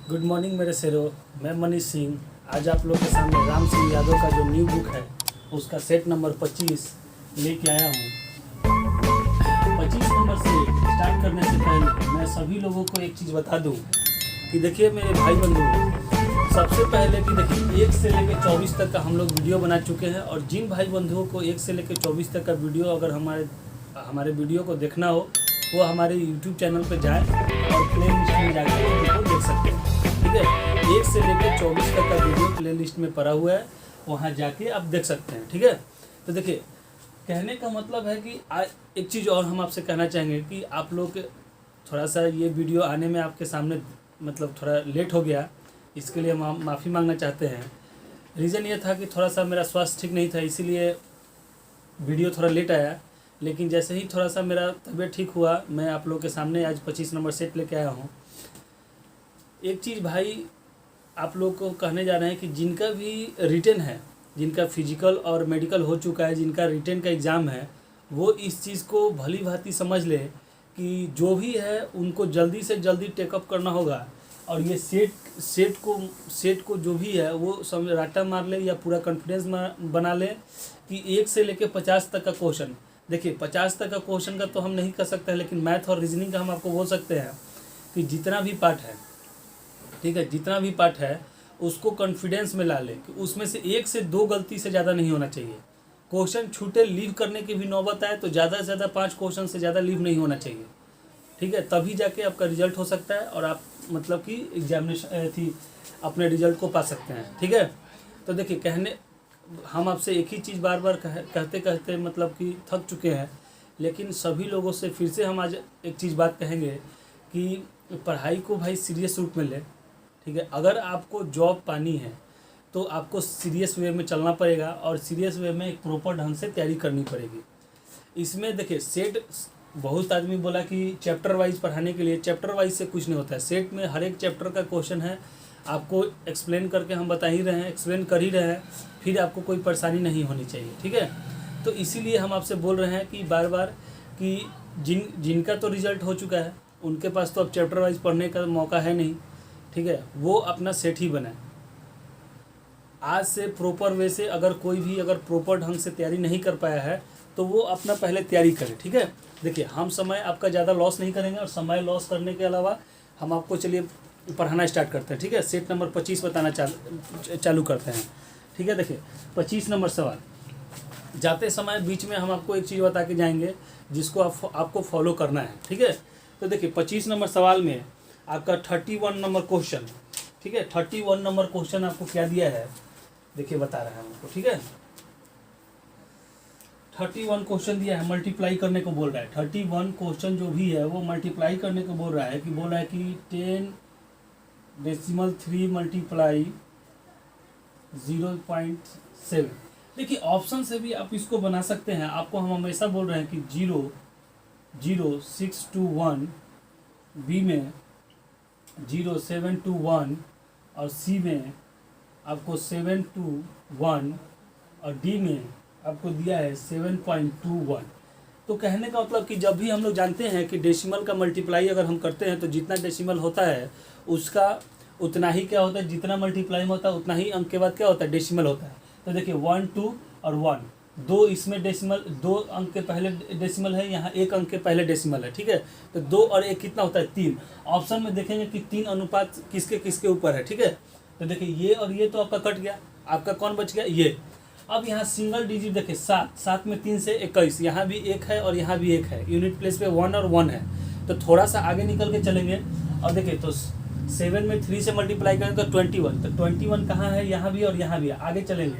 Good morning मेरे शेरों। मैं मनीष सिंह आज आप लोग के सामने राम सिंह यादव का जो न्यू बुक है उसका सेट नंबर 25 लेके आया हूँ। 25 नंबर सेट स्टार्ट करने से पहले मैं सभी लोगों को एक चीज़ बता दूँ कि देखिए मेरे भाई बंधु, सबसे पहले कि देखिए 1 से लेकर 24 तक का हम लोग वीडियो बना चुके हैं और जिन भाई बंधुओं को 1 से लेकर 24 तक का वीडियो अगर हमारे वीडियो को देखना हो वो हमारे YouTube चैनल पर जाएं और प्ले लिस्ट में जाकर वीडियो देख सकते हैं। ठीक है, 1 से लेकर 24 तक का वीडियो प्ले लिस्ट में पड़ा हुआ है, वहाँ जाके आप देख सकते हैं। ठीक है, तो देखिए कहने का मतलब है कि एक चीज़ और हम आपसे कहना चाहेंगे कि आप लोग थोड़ा सा ये वीडियो आने में आपके सामने मतलब थोड़ा लेट हो गया, इसके लिए हम माफ़ी मांगना चाहते हैं। रीज़न ये था कि थोड़ा सा मेरा स्वास्थ्य ठीक नहीं था, इसीलिए वीडियो थोड़ा लेट आया। लेकिन जैसे ही थोड़ा सा मेरा तबीयत ठीक हुआ मैं आप लोगों के सामने आज 25 नंबर सेट लेके आया हूँ। एक चीज़ भाई आप लोग को कहने जा रहे हैं कि जिनका भी रिटन है, जिनका फिजिकल और मेडिकल हो चुका है, जिनका रिटन का एग्ज़ाम है, वो इस चीज़ को भली भांति समझ ले कि जो भी है उनको जल्दी से जल्दी टेकअप करना होगा। और ये सेट को जो भी है वो रट्टा मार ले या पूरा कॉन्फिडेंस बना ले कि 1 से लेकर 50 तक का क्वेश्चन। देखिए 50 तक का क्वेश्चन का तो हम नहीं कर सकते हैं, लेकिन मैथ और रीजनिंग का हम आपको बोल सकते हैं कि जितना भी पार्ट है, ठीक है, जितना भी पार्ट है उसको कॉन्फिडेंस में ला ले कि उसमें से 1 से 2 गलती से ज़्यादा नहीं होना चाहिए। क्वेश्चन छूटे लीव करने की भी नौबत आए तो ज़्यादा से ज़्यादा 5 क्वेश्चन से ज़्यादा लीव नहीं होना चाहिए। ठीक है, तभी जाके आपका रिजल्ट हो सकता है और आप मतलब कि एग्जामिनेशन अपने रिजल्ट को पा सकते हैं। ठीक है, तो देखिए हम आपसे एक ही चीज़ बार बार कहते कहते मतलब कि थक चुके हैं, लेकिन सभी लोगों से फिर से हम आज एक चीज़ बात कहेंगे कि पढ़ाई को भाई सीरियस रूप में ले। ठीक है, अगर आपको जॉब पानी है तो आपको सीरियस वे में चलना पड़ेगा और सीरियस वे में एक प्रॉपर ढंग से तैयारी करनी पड़ेगी। इसमें देखिए सेट बहुत आदमी बोला कि चैप्टर वाइज पढ़ाने के लिए, चैप्टर वाइज से कुछ नहीं होता है। सेट में हर एक चैप्टर का क्वेश्चन है, आपको एक्सप्लेन करके हम बता ही रहे हैं, एक्सप्लेन कर ही रहे हैं, फिर आपको कोई परेशानी नहीं होनी चाहिए। ठीक है, तो इसीलिए हम आपसे बोल रहे हैं कि बार बार कि जिनका तो रिजल्ट हो चुका है उनके पास तो अब चैप्टर वाइज पढ़ने का मौका है नहीं। ठीक है, वो अपना सेट ही बनाए। आज से प्रॉपर वे से अगर कोई भी अगर प्रॉपर ढंग से तैयारी नहीं कर पाया है तो वो अपना पहले तैयारी करे। ठीक है, देखिए हम समय आपका ज़्यादा लॉस नहीं करेंगे और समय लॉस करने के अलावा हम आपको चलिए पढ़ाना स्टार्ट करते हैं। ठीक है, सेट नंबर 25 बताना चालू करते हैं। ठीक है, देखिए 25 नंबर सवाल जाते समय बीच में हम आपको एक चीज़ बता के जाएंगे जिसको आपको फॉलो करना है। ठीक है, तो देखिए 25 नंबर सवाल में आपका 31 नंबर क्वेश्चन, ठीक है, 31 नंबर क्वेश्चन आपको क्या दिया है देखिए बता रहा है हमको। ठीक है, 31 क्वेश्चन दिया है, मल्टीप्लाई करने को बोल रहा है। 31 क्वेश्चन जो भी है वो मल्टीप्लाई करने को बोल रहा है कि 10.3 मल्टीप्लाई 0.7। देखिए ऑप्शन से भी आप इसको बना सकते हैं। आपको हम हमेशा बोल रहे हैं कि 0.0621, बी में 0.721 और सी में आपको 721 और डी में आपको दिया है 7.21। तो कहने का मतलब कि जब भी हम लोग जानते हैं कि डेसिमल का मल्टीप्लाई अगर हम करते हैं तो जितना डेसिमल होता है उसका उतना ही क्या होता है, जितना मल्टीप्लाई में होता है उतना ही अंक के बाद क्या होता है, डेसिमल होता है। तो देखिए 1 2 और 1, 2 इसमें डेसिमल, 2 अंक के पहले डेसिमल है, यहाँ 1 अंक के पहले डेसिमल है। ठीक है, तो 2 और 1 कितना होता है, 3। ऑप्शन में देखेंगे कि 3 अनुपात किसके किसके ऊपर है। ठीक है, तो देखिए ये और ये तो आपका कट गया, आपका कौन बच गया, ये। अब यहाँ सिंगल डिजिट देखिए 7 में 3 से 21, यहाँ भी 1 है और यहाँ भी 1 है, यूनिट प्लेस पे 1 और 1 है। तो थोड़ा सा आगे निकल के चलेंगे और देखिए तो 7 में 3 से मल्टीप्लाई करेंगे तो 21, तो 21 कहाँ है, यहाँ भी और यहाँ भी। आगे चलेंगे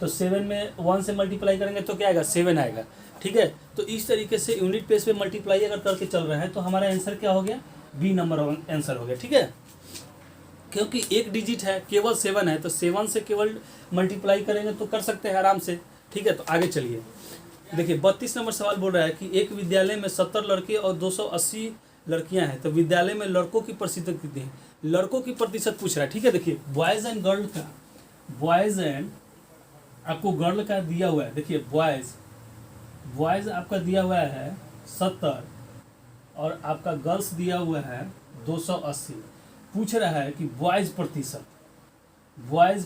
तो 7 में 1 से मल्टीप्लाई करेंगे तो क्या आएगा, 7 आएगा। ठीक है, तो इस तरीके से यूनिट प्लेस पे मल्टीप्लाई अगर करके चल रहा है तो हमारा आंसर क्या हो गया, बी नंबर आंसर हो गया। ठीक है, क्योंकि एक डिजिट है, केवल 7 है, तो 7 से केवल मल्टीप्लाई करेंगे तो कर सकते हैं आराम से। ठीक है, तो आगे चलिए देखिए 32 नंबर सवाल बोल रहा है कि एक विद्यालय में 70 लड़के और 280 लड़कियां हैं, तो विद्यालय में लड़कों की प्रतिशत कितनी है, लड़कों की प्रतिशत पूछ रहा है। ठीक है, देखिए बॉयज़ एंड गर्ल का, बॉयज़ एंड आपको गर्ल का दिया हुआ है। देखिए बॉयज़ आपका दिया हुआ है 70 और आपका गर्ल्स दिया हुआ है 280। पूछ रहा है कि बॉयज़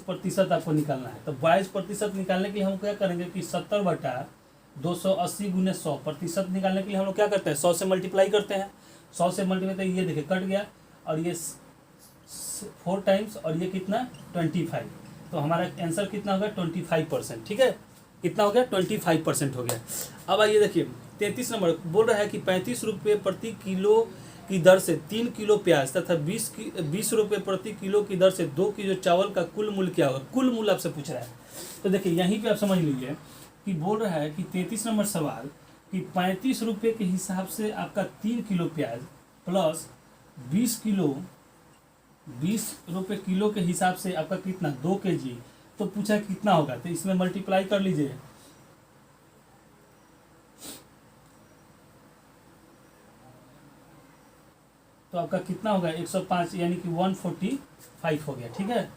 प्रतिशत आपको निकालना है। तो बॉयज़ प्रतिशत निकालने के लिए हम क्या करेंगे कि 70/280 × 100 प्रतिशत निकालने के लिए हम लोग क्या करते हैं, 100 से मल्टीप्लाई करते हैं। 100 से मल्टीप्लाई, तो ये देखिए कट गया, और ये 4 टाइम्स, और ये कितना 25। तो हमारा आंसर कितना होगा 25%। ठीक है, कितना हो गया 25% हो गया। अब आइए देखिए 33 नंबर बोल रहा है कि 35 रुपये प्रति किलो की दर से 3 किलो प्याज तथा 20 रुपये प्रति किलो की दर से 2 किलो चावल का कुल मूल्य क्या होगा। कुल मूल्य आपसे पूछ रहा है। तो देखिए यहीं पे आप समझ लीजिए कि बोल रहा है कि 33 नंबर सवाल कि 35 रुपये के हिसाब से आपका 3 किलो प्याज प्लस 20 रुपये किलो के हिसाब से आपका कितना 2 kg, तो पूछा कितना होगा। तो इसमें मल्टीप्लाई कर लीजिए, तो आपका कितना होगा 105, यानी कि 145 हो गया। ठीक है,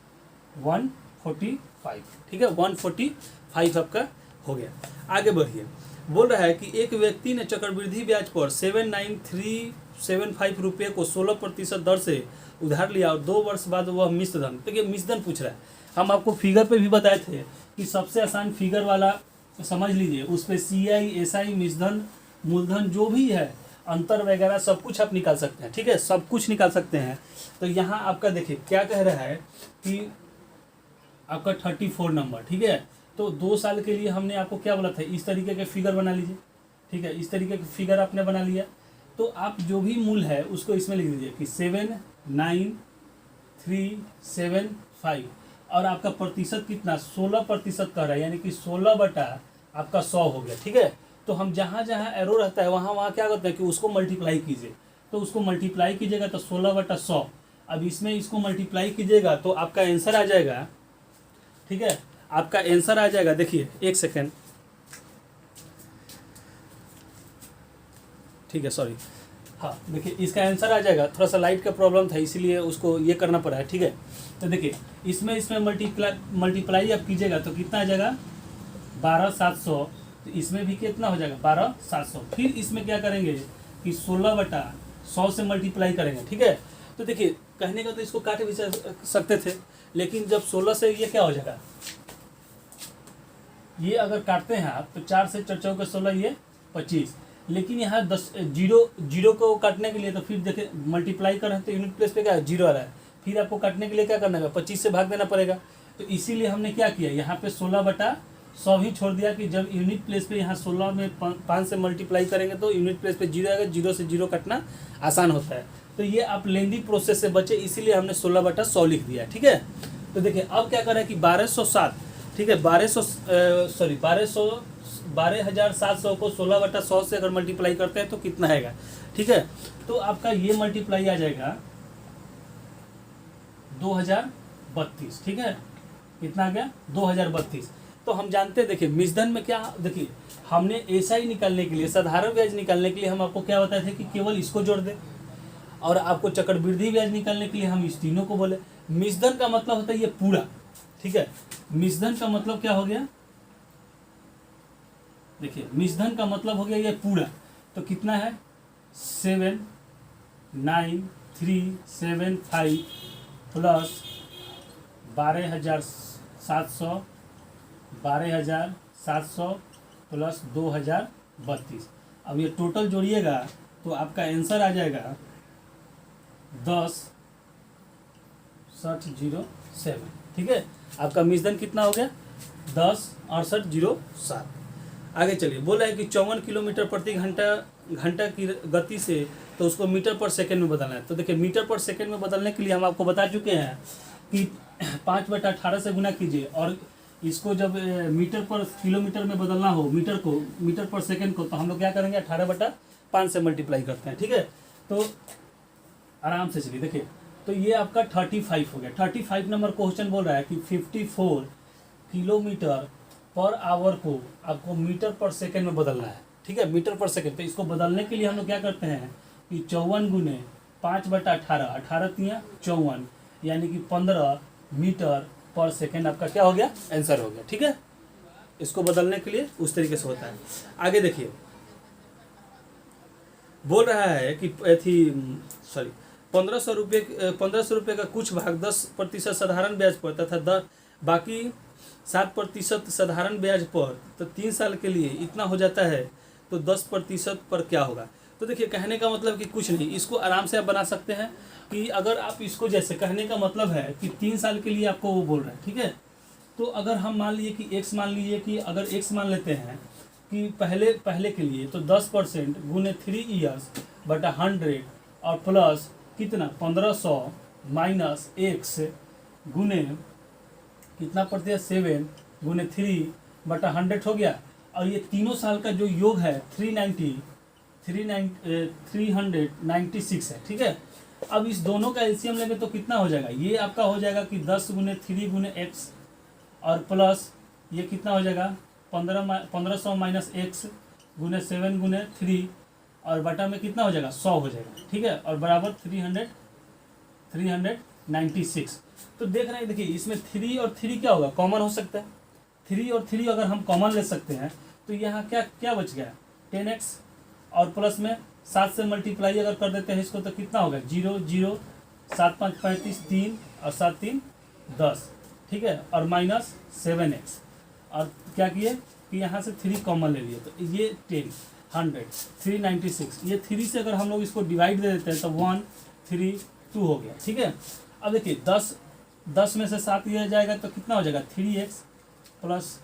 145। ठीक है, 145 आपका हो गया। आगे बढ़िए, बोल रहा है कि एक व्यक्ति ने चक्रवृद्धि ब्याज पर 79375 रुपये को 16% दर से उधार लिया और 2 वर्ष बाद वह मिश्र धन, देखिए मिश्र धन पूछ रहा है। हम आपको फिगर पे भी बताए थे कि सबसे आसान फिगर वाला समझ लीजिए, उस पर CI SI मिश्र धन मूलधन जो भी है अंतर वगैरह सब कुछ आप निकाल सकते हैं। ठीक है, सब कुछ निकाल सकते हैं। तो यहाँ आपका देखिए क्या कह रहा है कि आपका 34 नंबर। ठीक है, तो 2 साल के लिए हमने आपको क्या बोला था, इस तरीके के फिगर बना लीजिए। ठीक है, इस तरीके के फिगर आपने बना लिया, तो आप जो भी मूल है उसको इसमें लिख दीजिए कि 79375, और आपका प्रतिशत कितना 16% का रहा है, यानी कि 16 बटा आपका 100 हो गया। ठीक है, तो हम जहाँ जहाँ एरो रहता है वहाँ क्या करते हैं कि उसको मल्टीप्लाई कीजिए। तो उसको मल्टीप्लाई कीजिएगा तो 16/100। अब इसमें इसको मल्टीप्लाई कीजिएगा तो आपका आंसर आ जाएगा। ठीक है, आपका आंसर आ जाएगा, देखिए 1 सेकेंड। ठीक है, सॉरी, हाँ देखिए इसका आंसर आ जाएगा। थोड़ा सा लाइट का प्रॉब्लम था इसीलिए उसको ये करना पड़ा है। ठीक है, तो देखिए इसमें मल्टीप्लाई आप कीजिएगा तो कितना आ जाएगा 12700। तो इसमें भी कितना हो जाएगा 12700। फिर इसमें क्या करेंगे कि 16/100 से मल्टीप्लाई करेंगे। ठीक है, तो देखिए कहने का तो इसको काट भी सकते थे, लेकिन जब 16 से ये क्या हो जाएगा, ये अगर काटते हैं आप तो 4 से 4 चौके 16, ये 25। लेकिन यहाँ 10 जीरो को काटने के लिए तो फिर देखिए मल्टीप्लाई कर रहे हैं तो यूनिट प्लेस पे क्या 0 आ रहा है। फिर आपको काटने के लिए क्या करना है 25 से भाग देना पड़ेगा। तो इसीलिए हमने क्या किया, यहाँ पे 16/100 ही छोड़ दिया कि जब यूनिट प्लेस पे यहाँ 16 में 5 से मल्टीप्लाई करेंगे तो यूनिट प्लेस पे 0 आएगा। 0 से 0 काटना आसान होता है। तो ये आप लेंदी प्रोसेस से बचे, इसीलिए हमने 16/100 लिख दिया। ठीक है, तो देखिए अब क्या कर रहे हैं कि 1207, ठीक है 12,700 को 16/100 से अगर मल्टीप्लाई करते हैं तो कितना आएगा। ठीक है, तो आपका ये मल्टीप्लाई आ जाएगा 2032। ठीक है, कितना आ गया 2032। तो हम जानते हैं, देखिए मिश्रधन में क्या, देखिए हमने SI निकालने के लिए, साधारण ब्याज निकालने के लिए हम आपको क्या बताए थे कि केवल इसको जोड़ दें, और आपको चक्रवृद्धि ब्याज निकालने के लिए हम इस तीनों को बोले। मिश्रधन का मतलब होता है ये पूरा। ठीक है, मिश्रधन का मतलब क्या हो गया, देखिए मिश्रधन का मतलब हो गया ये पूरा। तो कितना है 79375 प्लस 12,700 प्लस 2032। अब ये टोटल जोड़िएगा तो आपका आंसर आ जाएगा 10,6807। ठीक है, आपका मिश्रधन कितना हो गया 10,6807। आगे चलिए, बोला है कि 54 किलोमीटर प्रति घंटा की गति से तो उसको मीटर पर सेकंड में बदलना है। तो देखिए मीटर पर सेकंड में बदलने के लिए हम आपको बता चुके हैं कि 5/18 से गुना कीजिए, और इसको जब मीटर पर किलोमीटर में बदलना हो, मीटर पर सेकंड को, तो हम लोग क्या करेंगे 18/5 से मल्टीप्लाई करते हैं। ठीक है, तो आराम से चलिए देखिए, तो ये आपका 35 हो गया। 35 नंबर क्वेश्चन बोल रहा है कि 54 किलोमीटर पर आवर को आपको मीटर पर सेकंड में बदलना है। ठीक है, मीटर पर सेकंड। तो इसको बदलने के लिए हम लोग क्या करते हैं कि 54 गुने 5/18, 18 तिया 54, यानी कि 15 मीटर पर सेकंड आपका क्या हो गया, आंसर हो गया। ठीक है, इसको बदलने के लिए उस तरीके से होता है। आगे देखिए, बोल रहा है कि 1500 रुपये का कुछ भाग 10% साधारण ब्याज पर तथा बाकी 7% साधारण ब्याज पर, तो 3 साल के लिए इतना हो जाता है। तो 10% पर क्या होगा? तो देखिए, कहने का मतलब कि कुछ नहीं, इसको आराम से आप बना सकते हैं कि अगर आप इसको, जैसे कहने का मतलब है कि 3 साल के लिए आपको वो बोल रहे हैं, ठीक है। तो अगर हम मान लीजिए कि x मान लीजिए कि अगर x मान लेते हैं कि पहले के लिए, तो 10% गुने 3 ईयर्स बटा 100 और प्लस कितना 1500 माइनस x गुने कितना पड़ते हैं 7 गुने 3 बटा 100 हो गया। और ये तीनों साल का जो योग है 396 है, ठीक है। अब इस दोनों का एलसीएम लेंगे तो कितना हो जाएगा? ये आपका हो जाएगा कि 10 गुने 3 गुने एक्स और प्लस ये कितना हो जाएगा 1500 माइनस एक्स गुने 7 गुने 3 और बटा में कितना हो जाएगा 100 हो जाएगा, ठीक है। और बराबर 396। तो देख रहे हैं, देखिए इसमें 3 और 3 क्या होगा? कॉमन हो सकता है। 3 और 3 अगर हम कॉमन ले सकते हैं तो यहाँ क्या क्या बच गया 10x और प्लस में 7 से मल्टीप्लाई अगर कर देते हैं इसको तो कितना होगा 0 0 7 5 35 3 और 7 3 10, ठीक है। और माइनस 7x और क्या किए कि यहाँ से 3 कॉमन ले लिए, तो ये 10 100 396, ये 3 से अगर हम लोग इसको डिवाइड दे देते हैं तो 1 3 2 हो गया, ठीक है। अब देखिए 10 में से 7 लिया जाएगा तो कितना हो जाएगा 3x प्लस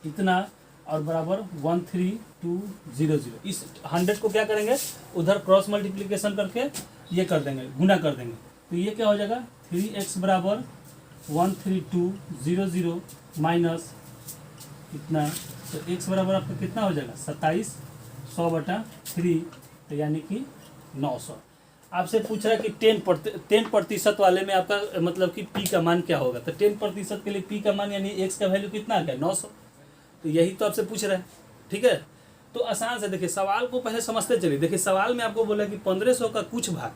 इतना और बराबर 13200। इस 100 को क्या करेंगे उधर क्रॉस मल्टीप्लिकेशन करके ये कर देंगे, गुना कर देंगे, तो ये क्या हो जाएगा 3x बराबर 13200 माइनस इतना, तो x बराबर आपका कितना हो जाएगा 2700 बटा 3, तो यानी कि 900। आपसे पूछ रहा है कि 10% वाले में आपका मतलब कि p का मान क्या होगा, तो 10% के लिए p का मान यानी x का वैल्यू कितना आ गया 900, तो यही तो आपसे पूछ रहा है, ठीक है। तो आसान से देखिए सवाल को पहले समझते चलिए। देखिए सवाल में आपको बोला कि 1500 का कुछ भाग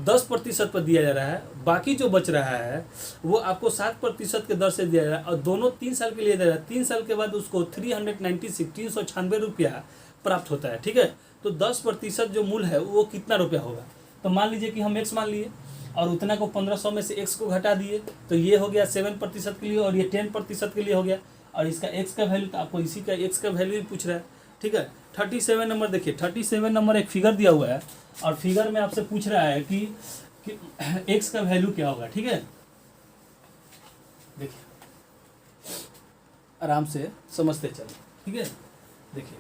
10% पर दिया जा रहा है, बाकी जो बच रहा है वो आपको 7% के दर से दिया जा रहा है और दोनों 3 साल के लिए दे रहा है। 3 साल के बाद उसको 396 रुपया प्राप्त होता है, ठीक है। तो 10% जो मूल है वो कितना रुपया होगा? तो मान लीजिए कि हम x मान लिए और उतना को 1500 में से x को घटा दिए, तो ये हो गया 7% के लिए और ये 10% के लिए हो गया। और इसका x का वैल्यू, तो आपको इसी का x का वैल्यू भी पूछ रहा है, ठीक है। 37 नंबर देखिए, 37 नंबर एक फिगर दिया हुआ है और फिगर में आपसे पूछ रहा है कि x का वैल्यू क्या होगा, ठीक है। देखिए आराम से समझते चलो, ठीक है। देखिए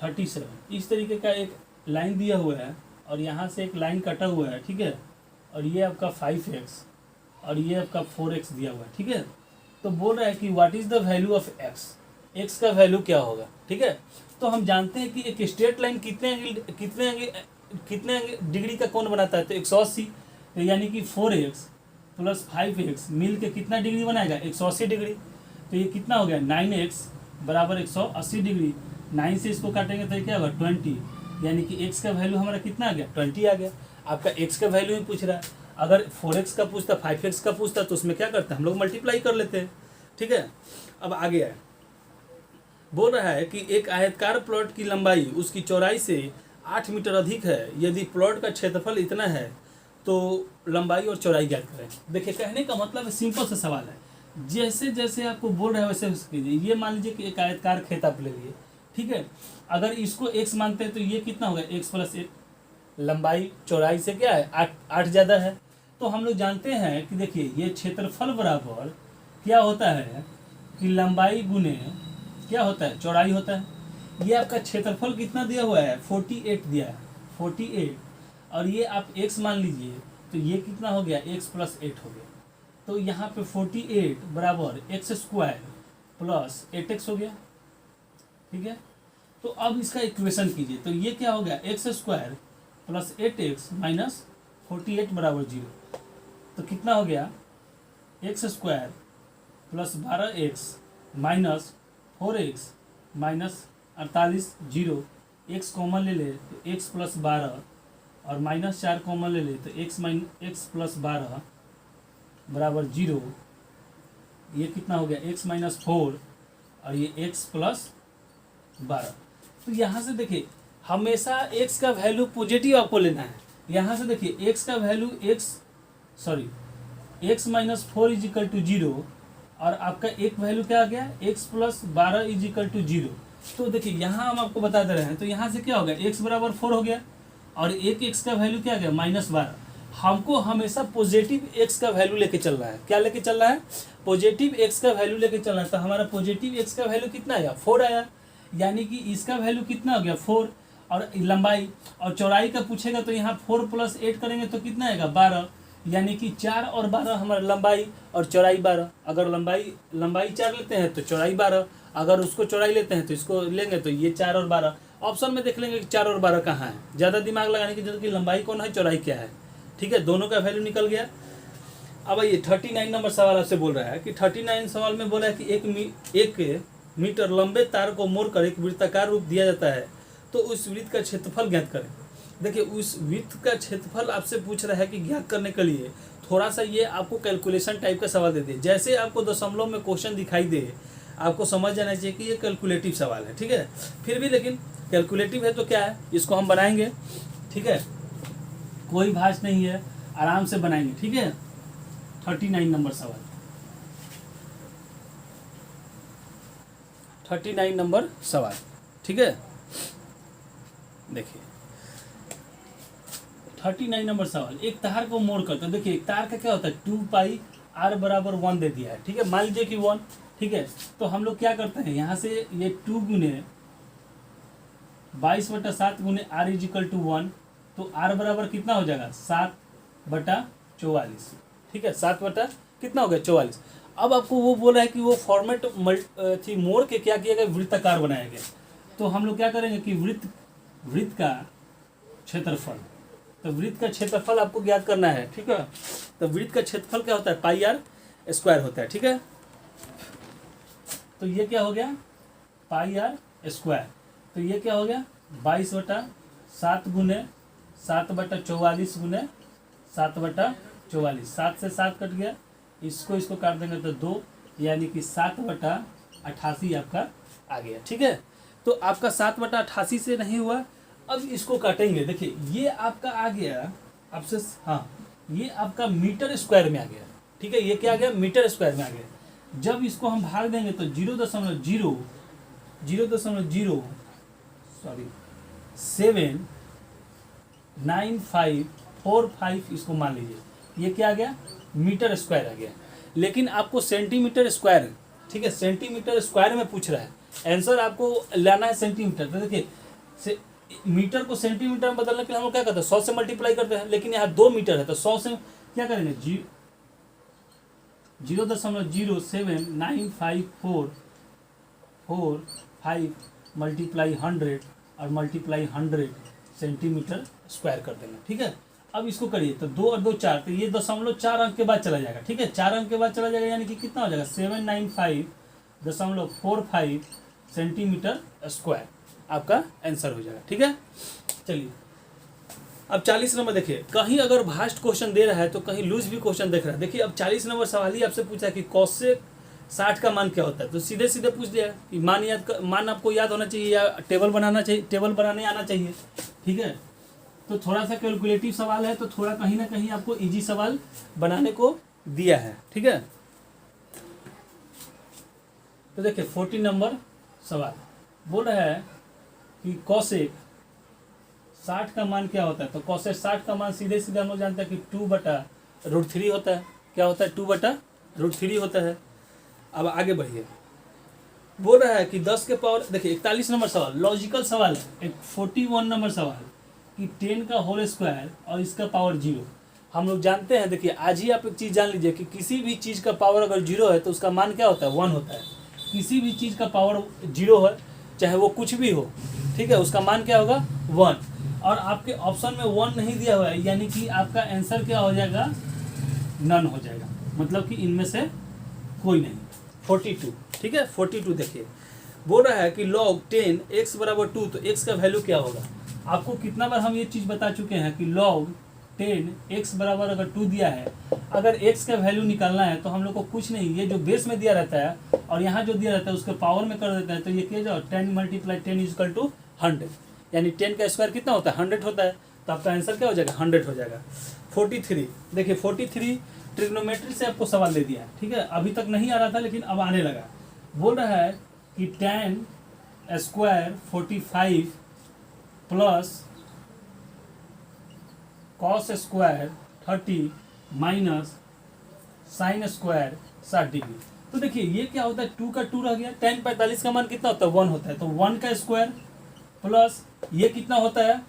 37 इस तरीके का एक लाइन दिया हुआ है और यहाँ से एक लाइन कटा हुआ है, ठीक है। और ये आपका 5x और ये आपका 4x दिया हुआ है, ठीक है। तो बोल रहा है कि what is the value of x का वैल्यू क्या होगा, ठीक है। तो हम जानते हैं कि एक स्ट्रेट लाइन कितने डिग्री का कोण बनाता है, तो 180, तो यानी कि 4x प्लस 5x मिल के कितना डिग्री बनाएगा 180 डिग्री। तो ये कितना हो गया 9x बराबर 180 डिग्री। 9 से इसको काटेंगे तो क्या होगा 20, यानी कि x का वैल्यू हमारा कितना आ गया 20 आ गया। आपका x का वैल्यू ही पूछ रहा है। अगर 4x का पूछता 5x का पूछता तो उसमें क्या करते हैं हम लोग मल्टीप्लाई कर लेते हैं, ठीक है। अब आगे है, बोल रहा है कि एक आयताकार प्लॉट की लंबाई उसकी चौड़ाई से 8 मीटर अधिक है। यदि प्लॉट का क्षेत्रफल इतना है तो लंबाई और चौड़ाई ज्ञात करें। देखिए कहने का मतलब सिंपल सा सवाल है, जैसे जैसे आपको बोल रहा है वैसे वैसे कीजिए। ये मान लीजिए कि एक आयताकार खेत आप ले लिए, ठीक है। अगर इसको x मानते हैं तो ये कितना होगा x प्लस 1, लंबाई चौड़ाई से क्या है 8 ज़्यादा है। तो हम लोग जानते हैं कि देखिए ये क्षेत्रफल बराबर क्या होता है कि लंबाई गुने क्या होता है चौड़ाई होता है। ये आपका क्षेत्रफल कितना दिया हुआ है 48 दिया है 48, और ये आप x मान लीजिए तो ये कितना हो गया x प्लस 8 हो गया। तो यहाँ पे 48 बराबर x स्क्वायर प्लस 8x हो गया, ठीक है। तो अब इसका इक्वेशन कीजिए तो ये क्या हो गया x square plus 8x minus 48 बराबर 0। तो कितना हो गया x square plus 12x minus 4x minus 48 0। x common ले ले तो x प्लस 12 और माइनस 4 कॉमन ले ले तो x प्लस 12 बराबर 0। ये कितना हो गया x माइनस 4 और ये x प्लस 12। तो यहाँ से देखिए हमेशा x का वैल्यू पॉजिटिव आपको लेना है। यहाँ से देखिए x का value x minus 4 is equal to 0 और आपका एक वैल्यू क्या आ गया x plus 12 is equal to 0। तो देखिए यहाँ हम आपको बता दे रहे हैं, तो यहाँ से क्या हो गया x बराबर 4 हो गया और एक x का वैल्यू क्या आ गया -12। हमको हमेशा पॉजिटिव x का वैल्यू लेके चल रहा है। क्या लेके चल रहा है? पॉजिटिव x का वैल्यू लेके चल रहा है। तो हमारा पॉजिटिव x का वैल्यू कितना आया? 4 आया, यानी कि इसका वैल्यू कितना हो गया? 4। और लंबाई और चौड़ाई का पूछेगा तो यहाँ 4 + 8 करेंगे तो कितना आएगा? 12, यानी कि 4 और 12 हमारा लंबाई और चौड़ाई 12। अगर लंबाई 4 लेते हैं तो चौड़ाई 12, अगर उसको चौड़ाई लेते हैं तो इसको लेंगे तो ये 4 और 12। ऑप्शन में देख लेंगे कि 4 और 12 कहाँ है। ज़्यादा दिमाग लगाने की जरूरत की लंबाई कौन है, चौड़ाई क्या है। ठीक है, दोनों का वैल्यू निकल गया। अब ये 39 नंबर सवाल आपसे बोल रहा है कि 39 सवाल में बोला है कि एक मीटर लंबे तार को मोड़कर एक वृत्ताकार रूप दिया जाता है, तो उस वृत्त का क्षेत्रफल ज्ञात करें। देखिए उस वृत्त का क्षेत्रफल आपसे पूछ रहा है कि ज्ञात करने के लिए थोड़ा सा ये आपको कैलकुलेशन टाइप का सवाल दे दे। जैसे आपको दशमलव में क्वेश्चन दिखाई दे, आपको समझ जाना चाहिए कि ये कैलकुलेटिव सवाल है। ठीक है, फिर भी लेकिन कैलकुलेटिव है तो क्या है, इसको हम बनाएंगे। ठीक है, कोई भाष नहीं है, आराम से बनाएंगे। ठीक है, 39 नंबर सवाल, 39 नंबर सवाल। ठीक है, देखिए 39 नंबर सवाल, एक तार को मोड़ कर, तो देखिए एक तार का क्या होता है 2 पाई r बराबर 1 दे दिया है। ठीक है, मान लीजिए कि 1। ठीक है, तो हम लोग क्या करते हैं, यहाँ से ये 2 गुने 22/7 गुने r इज इक्वल टू 1, तो r बराबर कितना हो जाएगा 7/44। ठीक है, 7 कितना हो गया 44। अब आपको वो बोल रहा है कि वो फॉर्मेट थी मोड़ के क्या किया गया, वृत्ताकार बनाया गया। तो हम लोग क्या करेंगे कि वृत्त का क्षेत्रफल, तो वृत्त का क्षेत्रफल आपको ज्ञात करना है। ठीक है, तो वृत्त का क्षेत्रफल क्या होता है, πr² होता है। ठीक है, तो ये क्या हो गया πr², तो ये क्या हो गया 22/7 गुने 7/44 गुने 7/44। 7 से 7 कट गया, इसको काट देंगे तो 2, यानी कि 7/88 आपका आ गया। ठीक है, तो आपका 7/88 से नहीं हुआ, अब इसको काटेंगे। देखिए ये आपका आ गया आपसे, हाँ ये आपका मीटर स्क्वायर में आ गया। ठीक है, ये क्या आ गया, मीटर स्क्वायर में आ गया। जब इसको हम भाग देंगे तो 0.79545 इसको मान लीजिए, ये क्या आ गया, मीटर स्क्वायर आ गया। लेकिन आपको सेंटीमीटर स्क्वायर, ठीक है, सेंटीमीटर स्क्वायर में पूछ रहा है, आंसर आपको लाना है सेंटीमीटर। तो देखिए मीटर को सेंटीमीटर में बदलने के लिए हम लोग क्या करते हैं, 100 से मल्टीप्लाई करते हैं, लेकिन यहाँ 2 मीटर है तो 100 से क्या करेंगे, 0.79545 मल्टीप्लाई 100 और मल्टीप्लाई 100 सेंटीमीटर स्क्वायर कर देंगे। ठीक है, अब इसको करिए तो 2 और 2 4, तो ये 0.4 अंक के बाद चला जाएगा। ठीक है, 4 अंक के बाद चला जाएगा, यानी कि कितना हो जाएगा 795.45 सेंटीमीटर स्क्वायर आपका आंसर हो जाएगा। ठीक है, चलिए अब 40 नंबर देखिए, कहीं अगर भास्ट क्वेश्चन दे रहा है तो कहीं लूज भी क्वेश्चन देख रहा है। देखिए अब 40 नंबर सवाल ही आपसे पूछा कि कॉसेक 60 का मान क्या होता है, तो सीधे सीधे पूछ दिया कि मान आपको याद होना चाहिए या टेबल बनाने आना चाहिए। ठीक है, तो थोड़ा सा कैलकुलेटिव सवाल है, तो थोड़ा कहीं ना कहीं आपको इजी सवाल बनाने को दिया है। ठीक है, तो देखिए 40 नंबर सवाल बोल रहा है कि कॉसेक 60 का मान क्या होता है, तो कॉसेक 60 का मान सीधे सीधे हम लोग जानते हैं कि 2/√3 होता है। क्या होता है, 2/√3 होता है। अब आगे बढ़िए, बोल रहा है कि 10 के पावर, देखिए 41 नंबर सवाल लॉजिकल सवाल है। एक 41 नंबर सवाल कि 10 का होल स्क्वायर और इसका पावर 0। हम लोग जानते हैं, देखिए आज ही आप एक चीज़ जान लीजिए कि किसी भी चीज़ का पावर अगर 0 है तो उसका मान क्या होता है, 1 होता है। किसी भी चीज़ का पावर 0 है, चाहे वो कुछ भी हो, ठीक है, उसका मान क्या होगा 1। और आपके ऑप्शन में 1 नहीं दिया हुआ है, यानी कि आपका आंसर क्या हो जाएगा, नन हो जाएगा, मतलब कि इनमें से कोई नहीं। 42, ठीक है, 42 देखिए बोल रहा है कि log 10 x = 2, तो x का वैल्यू क्या होगा। आपको कितना बार हम ये चीज़ बता चुके हैं कि log 10 x बराबर अगर 2 दिया है, अगर x का वैल्यू निकालना है तो हम लोग को कुछ नहीं, ये जो बेस में दिया रहता है और यहाँ जो दिया रहता है उसके पावर में कर देते हैं, तो ये क्या जाओ 10 × 10 इजकल टू 100, यानी 10 का स्क्वायर कितना होता है 100 होता है, तो आपका आंसर क्या हो जाएगा 100 हो जाएगा। 43 देखिए 43 ट्रिग्नोमेट्री से आपको सवाल दे दिया है, ठीक है, अभी तक नहीं आ रहा था लेकिन अब आने लगा। बोल रहा है कि tan square 45 plus cos square 30 minus sine square 60 degree. तो देखिए ये क्या होता है, 2 का 2 रह गया, tan 45 का मान कितना होता है 1 होता है, तो 1 का स्क्वायर प्लस ये कितना होता है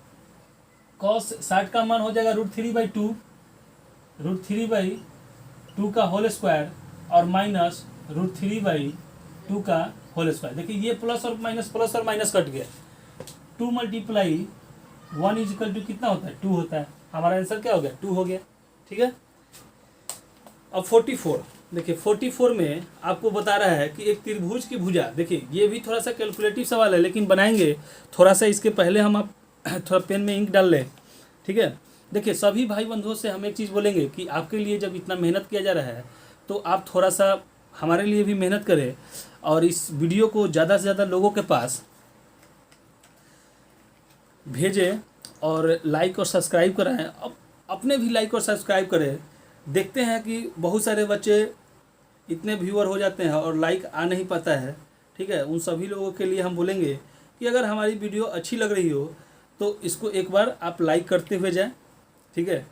कॉस 60 का मान हो जाएगा √3/2, √3/2 का होल स्क्वायर और माइनस √3/2 का होल स्क्वायर। देखिए ये प्लस और माइनस कट गया, 2 × 1 इजकल टू कितना होता है 2 होता है, हमारा आंसर क्या हो गया 2 हो गया, ठीक है। अब 44 देखिए 44 में आपको बता रहा है कि एक त्रिभुज की भुजा, देखिए ये भी थोड़ा सा कैलकुलेटिव सवाल है लेकिन बनाएंगे थोड़ा सा, इसके पहले हम आप थोड़ा पेन में इंक डाल लें, ठीक है। देखिए सभी भाई बंधुओं से हम एक चीज़ बोलेंगे कि आपके लिए जब इतना मेहनत किया जा रहा है तो आप थोड़ा सा हमारे लिए भी मेहनत करें और इस वीडियो को ज़्यादा से ज़्यादा लोगों के पास भेजें और लाइक और सब्सक्राइब कराएं। अब अपने भी लाइक और सब्सक्राइब करें, देखते हैं कि बहुत सारे बच्चे इतने व्यूअर हो जाते हैं और लाइक आ नहीं पाता है, ठीक है। उन सभी लोगों के लिए हम बोलेंगे कि अगर हमारी वीडियो अच्छी लग रही हो तो इसको एक बार आप लाइक करते हुए जाएं, ठीक है।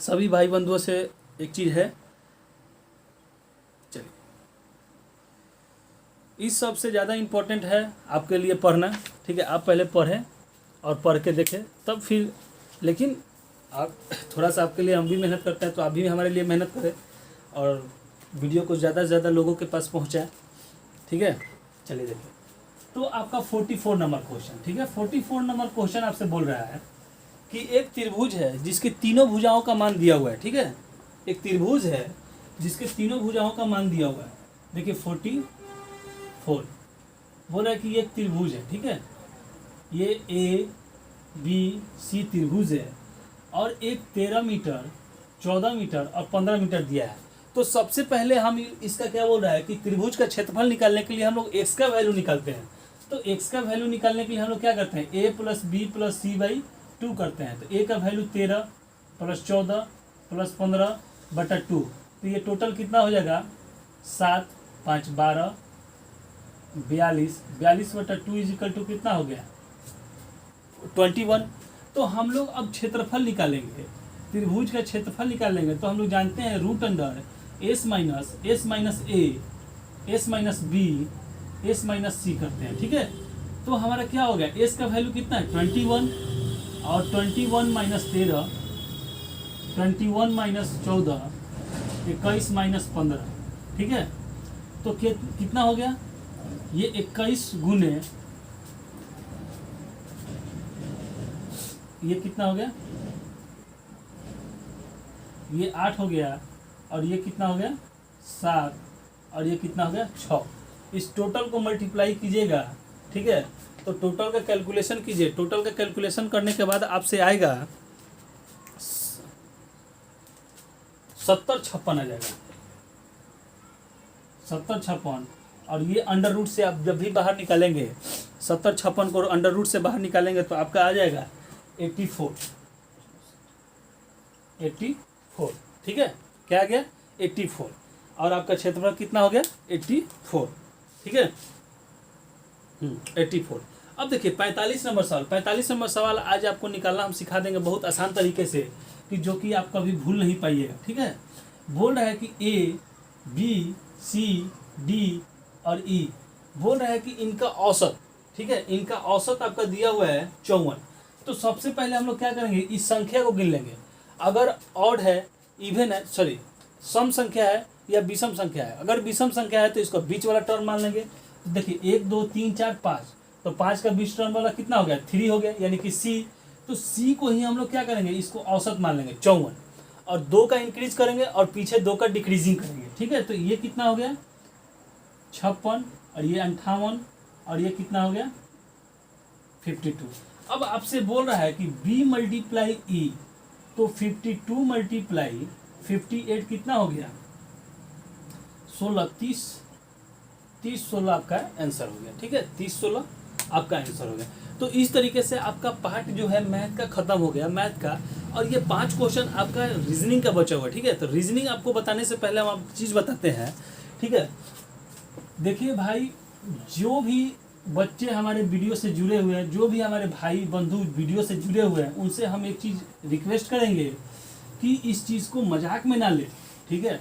सभी भाई बंधुओं से एक चीज़ है, चलिए इस सबसे ज़्यादा इम्पोर्टेंट है आपके लिए पढ़ना, ठीक है। आप पहले पढ़ें और पढ़ के देखें तब फिर, लेकिन आप थोड़ा सा आपके लिए हम भी मेहनत करते हैं तो आप भी हमारे लिए मेहनत करें और वीडियो को ज़्यादा से ज़्यादा लोगों के पास पहुंचाएं, ठीक है। चलिए देखिए, तो आपका 44 नंबर क्वेश्चन, ठीक है। 44 नंबर क्वेश्चन आपसे बोल रहा है कि एक त्रिभुज है जिसके तीनों भुजाओं का मान दिया हुआ है, ठीक है। एक त्रिभुज है जिसके तीनों भुजाओं का मान दिया हुआ है, देखिए 44 बोल रहा है कि ये एक त्रिभुज है, ठीक है। ये ABC त्रिभुज है और एक 13 मीटर 14 मीटर और 15 मीटर दिया है। तो सबसे पहले हम इसका क्या बोल रहा है कि त्रिभुज का क्षेत्रफल निकालने के लिए हम लोग x का वैल्यू निकालते हैं। तो x का वैल्यू निकालने के लिए हम लोग क्या करते हैं, a + b + c/2 करते हैं। तो a का वैल्यू 13 + 14 + 15/2, तो ये टोटल कितना हो जाएगा 7 × 5 = 12, 42/2 इजिकल टू कितना हो गया 21। तो हम लोग अब क्षेत्रफल निकालेंगे, त्रिभुज का क्षेत्रफल निकालेंगे। तो हम लोग जानते हैं √S - A S - B S - C करते हैं, ठीक है। तो हमारा क्या हो गया, S का वैल्यू कितना है 21 और 21 - 13 21 - 14 21 - 15, ठीक है। तो कितना हो गया, ये 21 गुने ये कितना हो गया, ये 8 हो गया और ये कितना हो गया 7 और ये कितना हो गया 6। इस टोटल को मल्टीप्लाई कीजिएगा, ठीक है। तो टोटल का कैलकुलेशन कीजिए, टोटल का कैलकुलेशन करने के बाद आपसे आएगा 70-56 आ जाएगा, 70-56। और ये अंडर रूट से आप जब भी बाहर निकालेंगे 70-56 को अंडर रूट से बाहर निकालेंगे तो आपका आ जाएगा 84, ठीक है। क्या आ गया 84 और आपका क्षेत्रफल कितना हो गया 84, ठीक है 84। अब देखिए 45 नंबर सवाल, 45 नंबर सवाल आज आपको निकालना हम सिखा देंगे बहुत आसान तरीके से, कि जो कि आप कभी भूल नहीं पाइएगा, ठीक है। बोल रहा है कि A B C D और E, बोल रहा है कि इनका औसत, ठीक है, इनका औसत आपका दिया हुआ है 54। तो सबसे पहले हम लोग क्या करेंगे, इस संख्या को गिन लेंगे। अगर ऑड है, इवन है, सॉरी सम संख्या है या विषम संख्या है। अगर विषम संख्या है तो इसको बीच वाला टर्म मान लेंगे। तो देखिए 1 2 3 4 5, तो 5 का बीच टर्म वाला कितना हो गया 3 हो गया, यानी कि C। तो C को ही हम लोग क्या करेंगे, इसको औसत मान लेंगे 54 और 2 का इंक्रीज करेंगे और पीछे 2 का डिक्रीजिंग करेंगे, ठीक है। तो ये कितना हो गया 56 और ये 58 और ये कितना हो गया 52। अब आपसे बोल रहा है कि B × E तो 52 मल्टीप्लाई 58 कितना हो गया 16, 30 16 आपका आंसर हो गया। ठीक है, 30 16 आपका आंसर हो गया। तो इस तरीके से आपका पार्ट जो है मैथ का खत्म हो गया, मैथ का। और ये 5 क्वेश्चन आपका रीजनिंग का बचा हुआ। ठीक है, तो रीजनिंग आपको बताने से पहले हम आप चीज़ बताते हैं। ठीक है, देखिए भाई, जो भी बच्चे हमारे वीडियो से जुड़े हुए हैं, जो भी हमारे भाई बंधु वीडियो से जुड़े हुए हैं, उनसे हम एक चीज़ रिक्वेस्ट करेंगे कि इस चीज़ को मजाक में ना ले। ठीक है,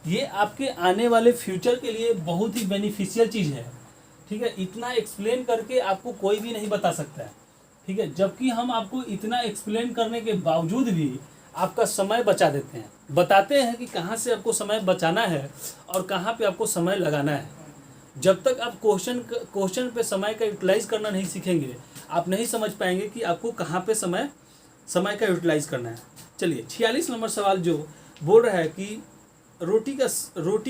ये आपके आने वाले फ्यूचर के लिए बहुत ही बेनिफिशियल चीज़ है। ठीक है, इतना एक्सप्लेन करके आपको कोई भी नहीं बता सकता है। ठीक है, जबकि हम आपको इतना एक्सप्लेन करने के बावजूद भी आपका समय बचा देते हैं, बताते हैं कि कहाँ से आपको समय बचाना है और कहाँ पे आपको समय लगाना है। जब तक आप क्वेश्चन पे समय का यूटिलाइज करना नहीं सीखेंगे, आप नहीं समझ पाएंगे कि आपको कहाँ पे समय का यूटिलाइज करना है। चलिए, 46 नंबर सवाल जो बोल रहा है कि रोटी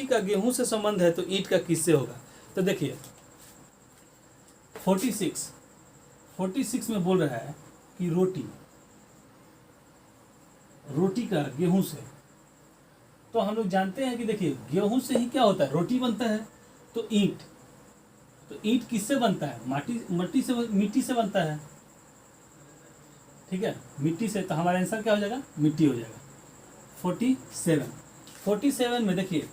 का गेहूं से संबंध है तो ईंट का किससे होगा। तो देखिए 46 में बोल रहा है कि रोटी का गेहूं से। तो हम लोग जानते हैं कि देखिए गेहूं से ही क्या होता है, रोटी बनता है। तो ईंट किससे बनता है, मिट्टी से बनता है। ठीक है, मिट्टी से। तो हमारा आंसर क्या हो जाएगा, मिट्टी हो जाएगा। 47 में देखिए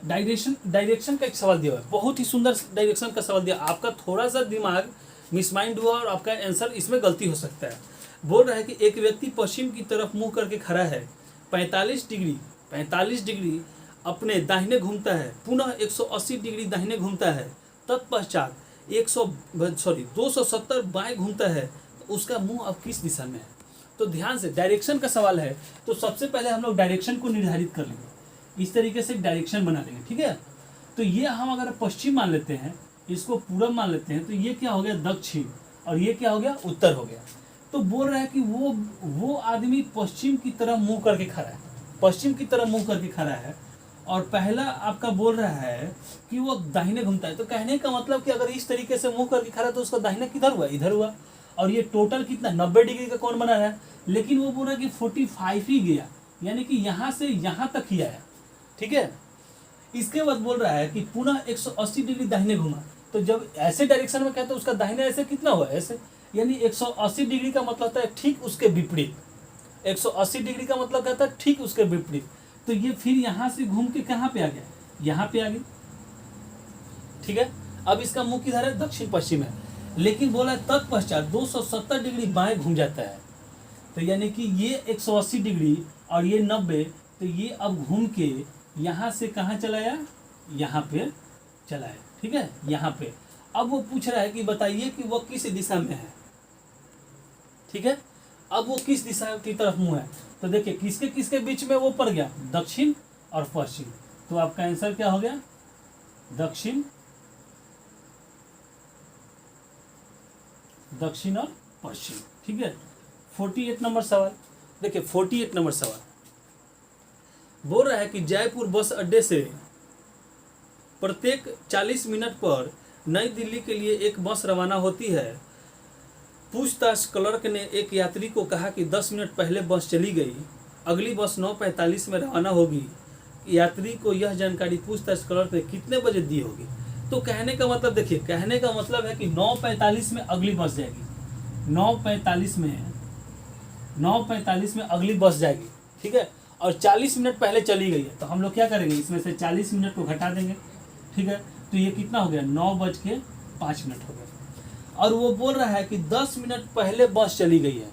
डायरेक्शन का एक सवाल दिया हुआ है, बहुत ही सुंदर डायरेक्शन का सवाल दिया। आपका थोड़ा सा दिमाग मिसमाइंड हुआ और आपका आंसर इसमें गलती हो सकता है। बोल रहा है कि एक व्यक्ति पश्चिम की तरफ मुंह करके खड़ा है, 45 डिग्री अपने दाहिने घूमता है, पुनः 180 डिग्री दाहिने घूमता है, तत्पश्चात 270 बाएं घूमता है, तो उसका मुंह अब किस दिशा में है। तो ध्यान से, डायरेक्शन का सवाल है, तो सबसे पहले हम लोग डायरेक्शन को निर्धारित कर लेंगे। इस तरीके से डायरेक्शन बना लेंगे। ठीक है, तो ये हम अगर पश्चिम मान लेते हैं, इसको पूरब मान लेते हैं, तो ये क्या हो गया दक्षिण, और ये क्या हो गया उत्तर हो गया। तो बोल रहा है कि वो आदमी पश्चिम की तरफ मुंह करके खड़ा है, और पहला आपका बोल रहा है कि वो दाहिने घूमता है। तो कहने का मतलब कि अगर इस तरीके से मुंह करके खड़ा है तो उसका दाहिना किधर हुआ, इधर हुआ। और ये टोटल कितना 90 डिग्री का कौन बना रहा है, लेकिन वो बोल रहा है कि 45 ही गया, यानी कि यहाँ से यहाँ तक ही आया। ठीक है, इसके बाद बोल रहा है कि पुनः 180 डिग्री दाहिने घुमा। तो जब ऐसे डायरेक्शन में कहते हैं उसका दाहिने ऐसे कितना हुआ, ऐसे, यानी 180 डिग्री का मतलब होता है ठीक उसके विपरीत। 180 डिग्री का मतलब कहता है ठीक उसके विपरीत। तो ये फिर यहाँ से घूम के कहाँ पे आ गया, यहाँ पे आ गया। ठीक है, अब इसका मुंह किधर है, दक्षिण पश्चिम है, लेकिन बोला तत्पश्चात 270 डिग्री बाएं घूम जाता है। तो यानी कि ये 180 डिग्री और ये 90, तो ये अब घूम के यहाँ से कहाँ चलाया, यहाँ पे चलाया। ठीक है, यहाँ पे। अब वो पूछ रहा है कि बताइए कि वो किस दिशा में है। ठीक है, अब वो किस दिशा की तरफ मुंह है। तो देखिए किसके किसके बीच में वो पड़ गया, दक्षिण और पश्चिम। तो आपका आंसर क्या हो गया, दक्षिण और पश्चिम। ठीक है, 48 नंबर सवाल देखिए, 48 नंबर सवाल बोल रहा है कि जयपुर बस अड्डे से प्रत्येक 40 मिनट पर नई दिल्ली के लिए एक बस रवाना होती है। पूछताछ क्लर्क ने एक यात्री को कहा कि 10 मिनट पहले बस चली गई, अगली बस 9:45 में रवाना होगी। यात्री को यह जानकारी पूछताछ क्लर्क ने कितने बजे दी होगी। तो कहने का मतलब देखिए, कहने का मतलब है कि 9:45 में अगली बस जाएगी, 9:45 में अगली बस जाएगी। ठीक है, और 40 मिनट पहले चली गई है, तो हम लोग क्या करेंगे, इसमें से 40 मिनट को घटा देंगे। ठीक है, तो ये कितना हो गया, 9:05 हो गया। और वो बोल रहा है कि 10 मिनट पहले बस चली गई है,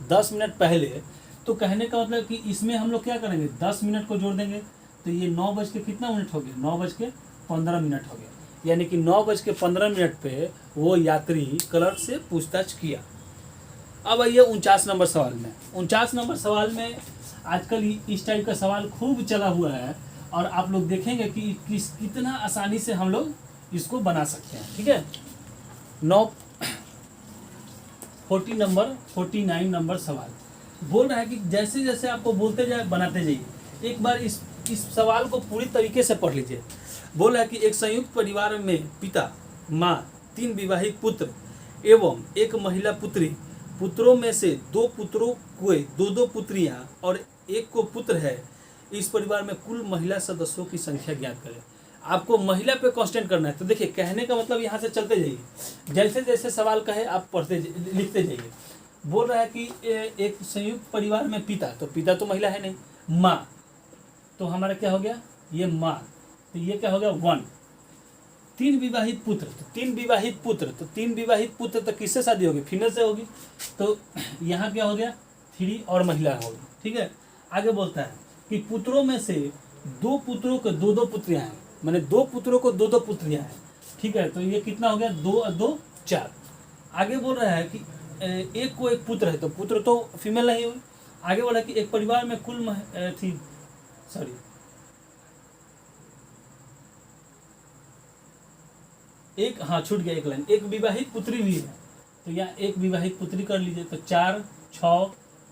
10 मिनट पहले। तो कहने का मतलब कि इसमें हम लोग क्या करेंगे, 10 मिनट को जोड़ देंगे, तो ये 9 कितना मिनट हो गया, 9:15 हो गया। यानी कि 9:15 पे वो यात्री क्लर्क से पूछताछ किया। अब आइए 49 नंबर सवाल में। 49 नंबर सवाल में आजकल इस टाइप का सवाल खूब चला हुआ है, और आप लोग देखेंगे कि कितना आसानी से हम लोग इसको बना सकते हैं। ठीक है, 49 नंबर सवाल बोल रहा है कि जैसे जैसे आपको बोलते जाए बनाते जाइए। एक बार इस सवाल को पूरी तरीके से पढ़ लीजिए। बोल रहा है कि एक संयुक्त परिवार में पिता, माँ, 3 विवाहित पुत्र एवं एक महिला पुत्री पुत्रों में से 2 पुत्रों को 2 पुत्रियां और 1 को पुत्र है, इस परिवार में कुल महिला सदस्यों की संख्या ज्ञात करें। आपको महिला पे कांस्टेंट करना है। तो देखिए कहने का मतलब यहाँ से चलते जाइए, जैसे जैसे सवाल कहे आप पढ़ते लिखते जाइए। बोल रहा है कि एक संयुक्त परिवार में पिता, तो पिता तो महिला है नहीं, माँ, तो हमारा क्या हो गया, ये माँ, तो ये क्या हो गया 1। 3 विवाहित पुत्र, तो 3 विवाहित पुत्र, तो 3 विवाहित पुत्र तो किससे शादी होगी, फीमेल से होगी, तो यहाँ क्या हो गया 3 और महिला होगी। ठीक है, आगे बोलता है कि पुत्रों में से 2 पुत्रों को 2 पुत्रियां हैं, मैंने 2 पुत्रों को 2 पुत्रियां हैं। ठीक है, तो ये कितना हो गया 2 और 2 4। आगे बोल रहा है कि एक को 1 पुत्र है, तो पुत्र तो फीमेल नहीं हुई। आगे बोला कि एक परिवार में कुल छूट गया एक लाइन, एक विवाहित पुत्री भी है, तो यहाँ एक विवाहित पुत्री कर लीजिए, तो 4 6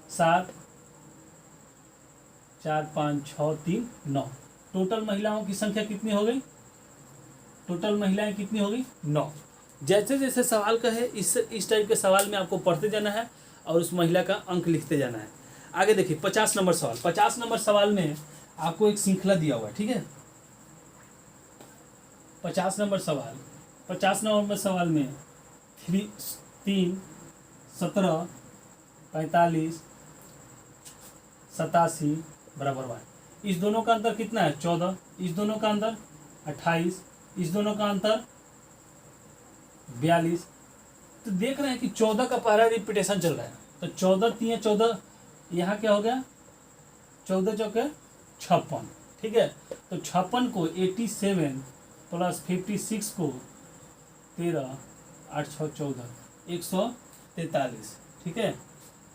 7 4 5 6 3 9। टोटल महिलाओं की संख्या कितनी हो गई, टोटल महिलाएं कितनी हो गई 9। जैसे जैसे सवाल का है इस टाइप के सवाल में आपको पढ़ते जाना है और उस महिला का अंक लिखते जाना है। आगे देखिए 50 नंबर सवाल। 50 नंबर सवाल में आपको एक श्रृंखला दिया हुआ है। ठीक है, 50 नंबर सवाल, 50 नंबर सवाल में 3 17 45 87 बराबर 1। इस दोनों का अंतर कितना है 14, इस दोनों का अंतर 28, इस दोनों का अंतर 42। तो देख रहे हैं कि 14 का पहला रिपीटेशन चल रहा है, तो 14 3 14, यहाँ क्या हो गया 14 चौके 56। ठीक है, तो 56 को 87 प्लस 56 को 13 8 6 14 143। ठीक है,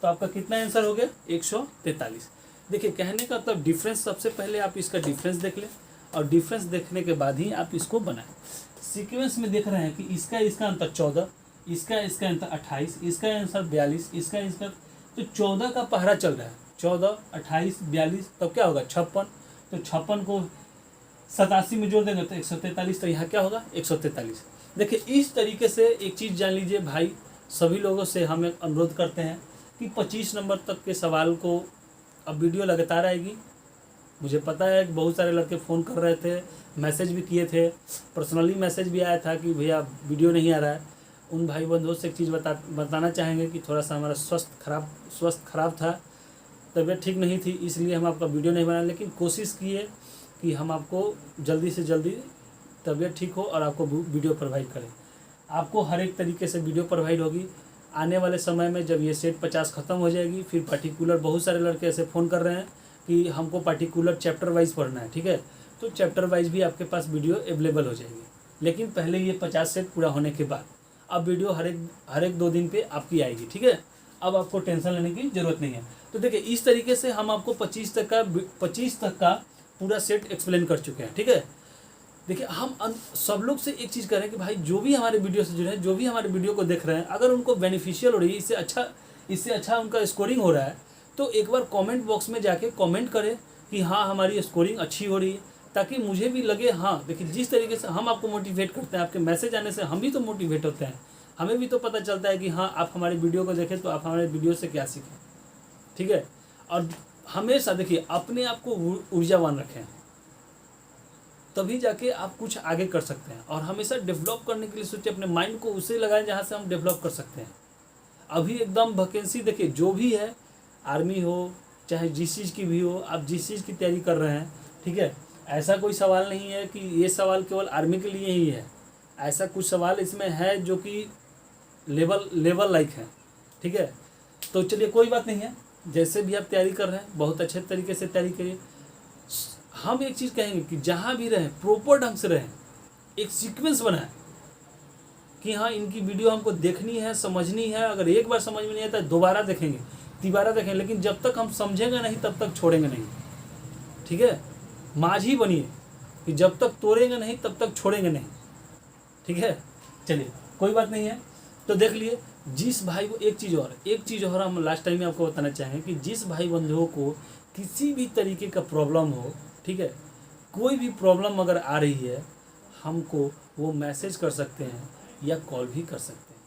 तो आपका कितना आंसर हो गया 143। देखिए कहने का मतलब डिफरेंस, सबसे पहले आप इसका डिफरेंस देख लें और डिफरेंस देखने के बाद ही आप इसको बनाएं। सीक्वेंस में देख रहे हैं कि इसका अंतर 14, इसका अंतर 28, इसका आंसर 42, इसका तो 14 का पहरा चल रहा है, 14 28 42, तब क्या होगा 56। तो 56 को 87 में जोड़ देंगे तो 143, तो यहाँ क्या होगा 143। देखिए इस तरीके से एक चीज़ जान लीजिए भाई, सभी लोगों से हम एक अनुरोध करते हैं कि 25 नंबर तक के सवाल को अब वीडियो लगातार आएगी। मुझे पता है कि बहुत सारे लड़के फ़ोन कर रहे थे, मैसेज भी किए थे, पर्सनली मैसेज भी आया था कि भैया वीडियो नहीं आ रहा है। उन भाई बंधुओं से एक चीज़ बताना चाहेंगे कि थोड़ा सा हमारा स्वास्थ्य खराब था, तबीयत ठीक नहीं थी, इसलिए हम आपका वीडियो नहीं बनाए, लेकिन कोशिश किए कि हम आपको जल्दी से जल्दी तबीयत ठीक हो और आपको वीडियो प्रोवाइड करें। आपको हर एक तरीके से वीडियो प्रोवाइड होगी। आने वाले समय में जब ये सेट 50 ख़त्म हो जाएगी, फिर पर्टिकुलर बहुत सारे लड़के ऐसे फ़ोन कर रहे हैं कि हमको पर्टिकुलर चैप्टर वाइज पढ़ना है। ठीक है, तो चैप्टर वाइज भी आपके पास वीडियो अवेलेबल हो जाएगी, लेकिन पहले ये 50 सेट पूरा होने के बाद अब वीडियो हर एक 2 दिन पे आपकी आएगी। ठीक है, अब आपको टेंशन लेने की ज़रूरत नहीं है। तो देखिए इस तरीके से हम आपको 25 तक का पूरा सेट एक्सप्लेन कर चुके हैं। ठीक है, देखिए हम सब लोग से एक चीज़ कह रहे हैं कि भाई जो भी हमारे वीडियो से जुड़े हैं, जो भी हमारे वीडियो को देख रहे हैं, अगर उनको बेनिफिशियल हो रही है, इससे अच्छा उनका स्कोरिंग हो रहा है, तो एक बार कमेंट बॉक्स में जाके कमेंट करें कि हाँ हमारी स्कोरिंग अच्छी हो रही है, ताकि मुझे भी लगे। हाँ देखिए जिस तरीके से हम आपको मोटिवेट करते हैं, आपके मैसेज आने से हम भी तो मोटिवेट होते हैं, हमें भी तो पता चलता है कि हाँ आप हमारे वीडियो को देखें तो आप हमारे वीडियो से क्या सीखें। ठीक है, और हमेशा देखिए अपने आप को ऊर्जावान रखें, तभी जाके आप कुछ आगे कर सकते हैं। और हमेशा डेवलप करने के लिए सोचिए, अपने माइंड को उसे लगाएं जहाँ से हम डेवलप कर सकते हैं। अभी एकदम वैकेंसी देखिए जो भी है, आर्मी हो चाहे जिस चीज़ की भी हो, आप जिस चीज़ की तैयारी कर रहे हैं, ठीक है, ऐसा कोई सवाल नहीं है कि ये सवाल केवल आर्मी के लिए ही है। ऐसा कुछ सवाल इसमें है जो कि लेवल लाइक है। ठीक है, तो चलिए कोई बात नहीं है, जैसे भी आप तैयारी कर रहे हैं बहुत अच्छे तरीके से तैयारी करिए। हम एक चीज़ कहेंगे कि जहाँ भी रहें प्रॉपर ढंग से रहें, एक सीक्वेंस बनाएं कि हाँ इनकी वीडियो हमको देखनी है, समझनी है। अगर एक बार समझ में नहीं आता दोबारा देखेंगे, तिबारा देखेंगे, लेकिन जब तक हम समझेंगे नहीं तब तक छोड़ेंगे नहीं। ठीक है, माझी बनिए कि जब तक तोड़ेंगे नहीं तब तक छोड़ेंगे नहीं। ठीक है, चलिए कोई बात नहीं है। तो देख लिए जिस भाई को एक चीज़ और हम लास्ट टाइम में आपको बताना चाहेंगे कि जिस भाई बंधुओं को किसी भी तरीके का प्रॉब्लम हो, ठीक है, कोई भी प्रॉब्लम अगर आ रही है, हमको वो मैसेज कर सकते हैं या कॉल भी कर सकते हैं।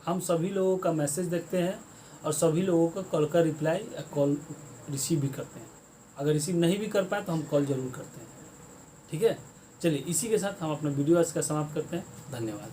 हम सभी लोगों का मैसेज देखते हैं और सभी लोगों का कॉल का रिप्लाई या कॉल रिसीव भी करते हैं। अगर रिसीव नहीं भी कर पाए तो हम कॉल ज़रूर करते हैं। ठीक है, चलिए इसी के साथ हम अपना वीडियो आज का समाप्त करते हैं। धन्यवाद।